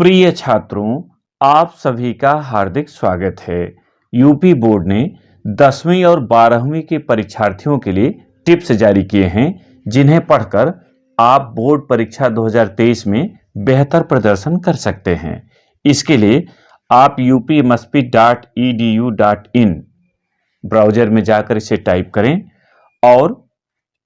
प्रिय छात्रों, आप सभी का हार्दिक स्वागत है। यूपी बोर्ड ने 10वीं और 12वीं के परीक्षार्थियों के लिए टिप्स जारी किए हैं, जिन्हें पढ़कर आप बोर्ड परीक्षा 2023 में बेहतर प्रदर्शन कर सकते हैं। इसके लिए आप upmsp.edu.in ब्राउज़र में जाकर इसे टाइप करें और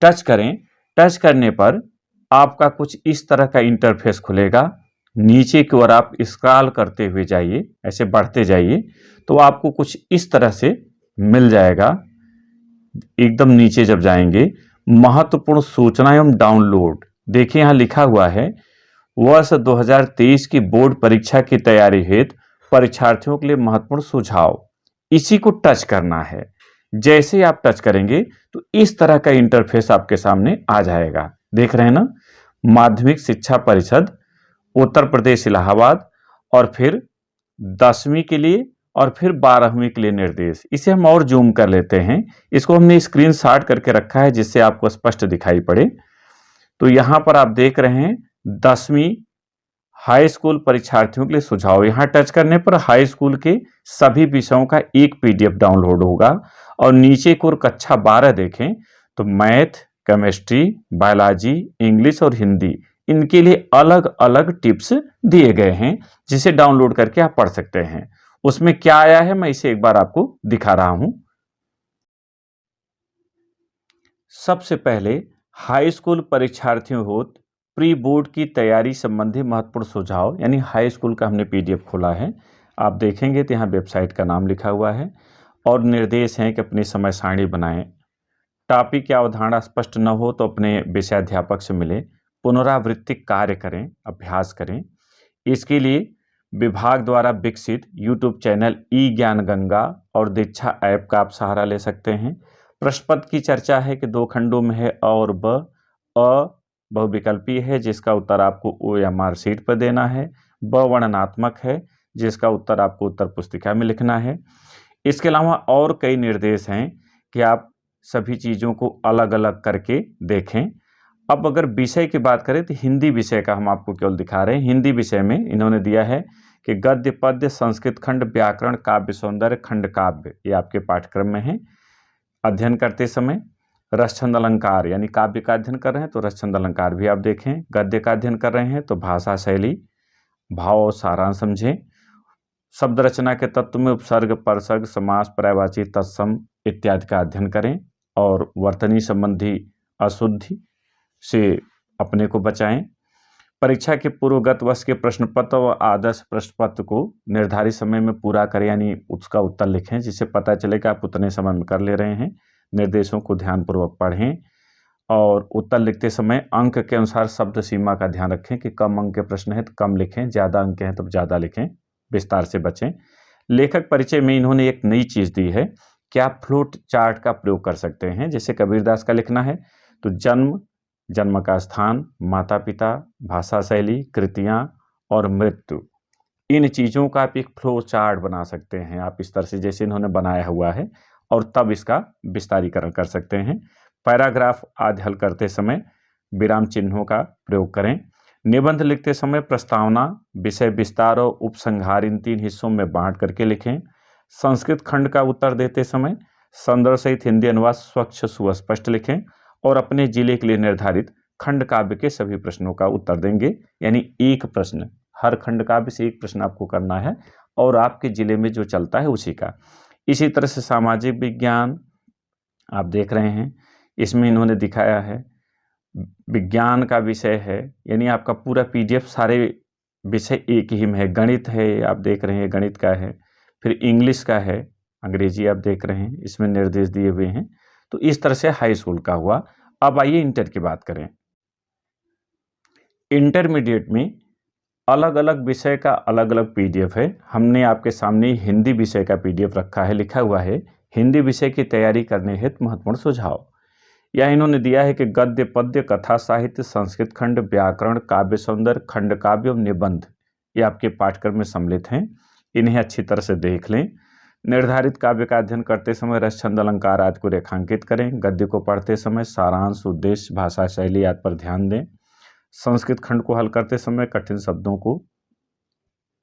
टच करें। टच करने पर आपका कुछ इस तरह का इंटरफेस खुलेगा। नीचे की ओर आप स्क्रॉल करते हुए जाइए, ऐसे बढ़ते जाइए तो आपको कुछ इस तरह से मिल जाएगा। एकदम नीचे जब जाएंगे, महत्वपूर्ण सूचना एवं डाउनलोड, देखिए यहाँ लिखा हुआ है वर्ष 2023 की बोर्ड परीक्षा की तैयारी हेतु परीक्षार्थियों के लिए महत्वपूर्ण सुझाव। इसी को टच करना है। जैसे ही आप टच करेंगे तो इस तरह का इंटरफेस आपके सामने आ जाएगा। देख रहे हैं ना, माध्यमिक शिक्षा परिषद उत्तर प्रदेश इलाहाबाद, और फिर 10वीं के लिए और फिर 12वीं के लिए निर्देश। इसे हम और जूम कर लेते हैं। इसको हमने स्क्रीनशॉट करके रखा है जिससे आपको स्पष्ट दिखाई पड़े। तो यहां पर आप देख रहे हैं 10वीं हाई स्कूल परीक्षार्थियों के लिए सुझाव। यहां टच करने पर हाई स्कूल के सभी विषयों का एक पीडीएफ डाउनलोड होगा। और नीचे की ओर कक्षा 12 देखें तो मैथ, केमिस्ट्री, बायोलॉजी, इंग्लिश और हिंदी, इनके लिए अलग अलग टिप्स दिए गए हैं जिसे डाउनलोड करके आप पढ़ सकते हैं। उसमें क्या आया है मैं इसे एक बार आपको दिखा रहा हूं। सबसे पहले हाई स्कूल परीक्षार्थियों हेतु प्री बोर्ड की तैयारी संबंधी महत्वपूर्ण सुझाव, यानी हाई स्कूल का हमने पीडीएफ खोला है। आप देखेंगे तो यहाँ वेबसाइट का नाम लिखा हुआ है और निर्देश हैं कि अपनी समय सारणी बनाएं। टॉपिक या अवधारणा स्पष्ट न हो तो अपने विषयाध्यापक से मिलें। पुनरावृत्ति कार्य करें, अभ्यास करें। इसके लिए विभाग द्वारा विकसित यूट्यूब चैनल ई ज्ञान गंगा और दीक्षा ऐप का आप सहारा ले सकते हैं। प्रश्न पत्र की चर्चा है कि 2 खंडों में है अ और ब। अ बहुविकल्पीय है जिसका उत्तर आपको OMR शीट पर देना है। ब वर्णनात्मक है जिसका उत्तर आपको उत्तर पुस्तिका में लिखना है। इसके अलावा और कई निर्देश हैं कि आप सभी चीज़ों को अलग अलग करके देखें। अब अगर विषय की बात करें तो हिंदी विषय का हम आपको केवल दिखा रहे हैं। हिंदी विषय में इन्होंने दिया है कि गद्य, पद्य, संस्कृत खंड, व्याकरण, काव्य सौंदर्य, खंड काव्य, ये आपके पाठ्यक्रम में है। अध्ययन करते समय रस छंद अलंकार, यानी काव्य का अध्ययन कर रहे हैं तो रस छंद अलंकार भी आप देखें। गद्य का अध्ययन कर रहे हैं तो भाषा शैली, भाव और सारांश समझें। शब्द रचना के तत्व में उपसर्ग, परसर्ग, समास, पर्यायवाची, तत्सम इत्यादि का अध्ययन करें। और वर्तनी संबंधी अशुद्धि से अपने को बचाएं। परीक्षा के पूर्वगत वर्ष के प्रश्न पत्र व आदर्श प्रश्न पत्र को निर्धारित समय में पूरा करें, यानी उसका उत्तर लिखें जिससे पता चले कि आप उतने समय में कर ले रहे हैं। निर्देशों को ध्यानपूर्वक पढ़ें और उत्तर लिखते समय अंक के अनुसार शब्द सीमा का ध्यान रखें कि कम अंक के प्रश्न है तो कम लिखें, ज़्यादा अंक हैं तो ज़्यादा लिखें, विस्तार से बचें। लेखक परिचय में इन्होंने एक नई चीज़ दी है कि आप फ्लोट चार्ट का प्रयोग कर सकते हैं। जैसे कबीरदास का लिखना है तो जन्म, जन्म का स्थान, माता पिता, भाषा शैली, कृतियाँ और मृत्यु, इन चीज़ों का आप एक फ्लो चार्ट बना सकते हैं। आप इस तरह से जैसे इन्होंने बनाया हुआ है और तब इसका विस्तारीकरण कर सकते हैं। पैराग्राफ आदि हल करते समय विराम चिन्हों का प्रयोग करें। निबंध लिखते समय प्रस्तावना, विषय विस्तार और उपसंहार, इन 3 हिस्सों में बांट करके लिखें। संस्कृत खंड का उत्तर देते समय संदर्भ सहित हिंदी अनुवाद स्वच्छ सुस्पष्ट लिखें और अपने जिले के लिए निर्धारित खंड काव्य के सभी प्रश्नों का उत्तर देंगे, यानी एक प्रश्न, हर खंड काव्य से एक प्रश्न आपको करना है और आपके जिले में जो चलता है उसी का। इसी तरह से सामाजिक विज्ञान आप देख रहे हैं, इसमें इन्होंने दिखाया है विज्ञान का विषय है, यानी आपका पूरा पीडीएफ सारे विषय एक ही में है। गणित है, आप देख रहे हैं गणित का है, फिर इंग्लिश का है, अंग्रेजी आप देख रहे हैं, इसमें निर्देश दिए हुए हैं। तो इस तरह से हाई स्कूल का हुआ। अब आइए इंटर की बात करें। इंटरमीडिएट में अलग अलग विषय का अलग अलग पीडीएफ है। हमने आपके सामने हिंदी विषय का पीडीएफ रखा है। लिखा हुआ है हिंदी विषय की तैयारी करने हेतु महत्वपूर्ण सुझाव। यह इन्होंने दिया है कि गद्य, पद्य, कथा साहित्य, संस्कृत खंड, व्याकरण, काव्य सौंदर्य, खंड काव्य और निबंध, ये आपके पाठ्यक्रम में सम्मिलित हैं। इन्हें अच्छी तरह से देख लें। निर्धारित काव्य का अध्ययन करते समय रस छंद अलंकार आदि को रेखांकित करें। गद्य को पढ़ते समय सारांश, उद्देश्य, भाषा शैली आदि पर ध्यान दें। संस्कृत खंड को हल करते समय कठिन शब्दों को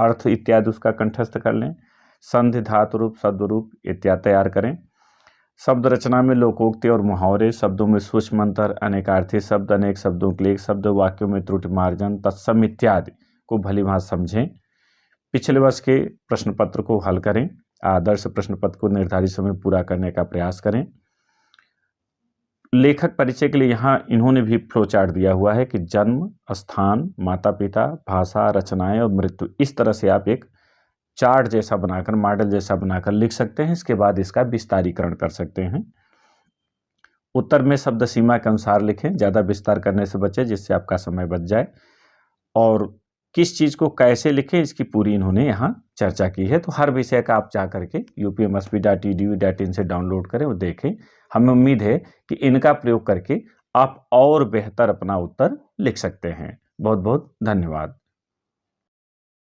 अर्थ इत्यादि उसका कंठस्थ कर लें। संधि, धातु रूप, शब्द रूप इत्यादि तैयार करें। शब्द रचना में लोकोक्ति और मुहावरे, शब्दों में सूक्ष्म अंतर, अनेकार्थी शब्द, अनेक शब्दों के लिए एक शब्द, वाक्यों में त्रुटि मार्जन, तत्सम इत्यादि को भलीभांति समझें। पिछले वर्ष के प्रश्न पत्र को हल करें। आदर्श प्रश्न पत्र को निर्धारित समय पूरा करने का प्रयास करें। लेखक परिचय के लिए यहाँ इन्होंने भी फ्लो चार्ट दिया हुआ है कि जन्म, स्थान, माता पिता, भाषा, रचनाएं और मृत्यु, इस तरह से आप एक चार्ट जैसा बनाकर, मॉडल जैसा बनाकर लिख सकते हैं। इसके बाद इसका विस्तारीकरण कर सकते हैं। उत्तर में शब्द सीमा के अनुसार लिखें, ज़्यादा विस्तार करने से बचें जिससे आपका समय बच जाए। और किस चीज़ को कैसे लिखें इसकी पूरी इन्होंने यहाँ चर्चा की है। तो हर विषय का आप जा करके upmsp.edu.in से डाउनलोड करें और देखें। हमें उम्मीद है कि इनका प्रयोग करके आप और बेहतर अपना उत्तर लिख सकते हैं। बहुत बहुत धन्यवाद।